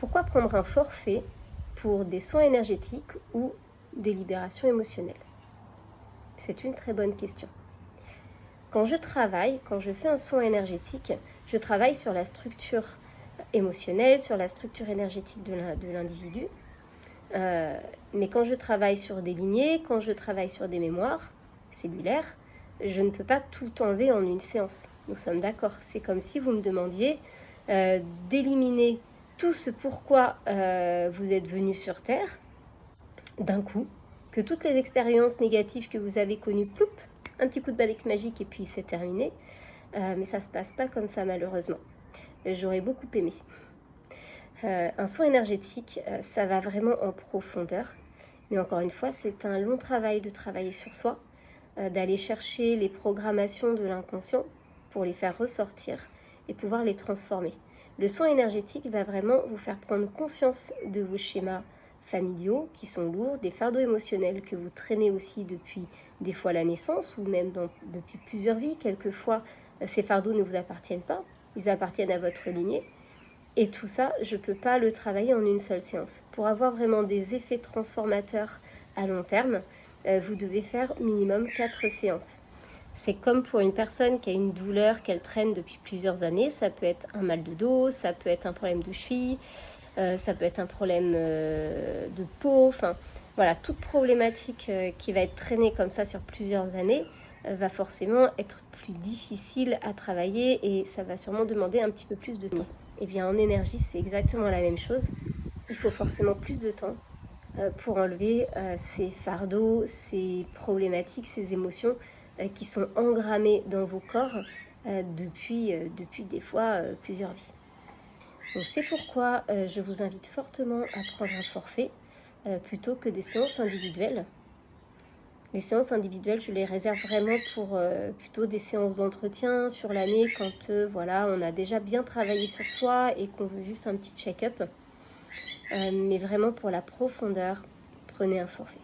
Pourquoi prendre un forfait pour des soins énergétiques ou des libérations émotionnelles? C'est une très bonne question. Quand je fais un soin énergétique, je travaille sur la structure émotionnelle, sur la structure énergétique de l'individu. Mais quand je travaille sur des lignées, quand je travaille sur des mémoires cellulaires, je ne peux pas tout enlever en une séance. Nous sommes d'accord. C'est comme si vous me demandiez d'éliminer tout ce pourquoi vous êtes venu sur Terre d'un coup, que toutes les expériences négatives que vous avez connues, ploup, un petit coup de baguette magique et puis c'est terminé. Mais ça ne se passe pas comme ça malheureusement. J'aurais beaucoup aimé. Un soin énergétique, ça va vraiment en profondeur. Mais encore une fois, c'est un long travail de travailler sur soi, d'aller chercher les programmations de l'inconscient pour les faire ressortir et pouvoir les transformer. Le soin énergétique va vraiment vous faire prendre conscience de vos schémas familiaux qui sont lourds, des fardeaux émotionnels que vous traînez aussi depuis des fois la naissance ou même depuis plusieurs vies. Quelquefois, ces fardeaux ne vous appartiennent pas, ils appartiennent à votre lignée. Et tout ça, je ne peux pas le travailler en une seule séance. Pour avoir vraiment des effets transformateurs à long terme, vous devez faire minimum 4 séances. C'est comme pour une personne qui a une douleur qu'elle traîne depuis plusieurs années. Ça peut être un mal de dos, ça peut être un problème de cheville, ça peut être un problème de peau. Enfin, voilà, toute problématique qui va être traînée comme ça sur plusieurs années va forcément être plus difficile à travailler et ça va sûrement demander un petit peu plus de temps. Eh bien, en énergie, c'est exactement la même chose. Il faut forcément plus de temps pour enlever ces fardeaux, ces problématiques, ces émotions qui sont engrammées dans vos corps depuis des fois plusieurs vies. Donc, c'est pourquoi je vous invite fortement à prendre un forfait plutôt que des séances individuelles. Les séances individuelles, je les réserve vraiment pour plutôt des séances d'entretien sur l'année quand voilà, on a déjà bien travaillé sur soi et qu'on veut juste un petit check-up. Mais vraiment pour la profondeur, prenez un forfait.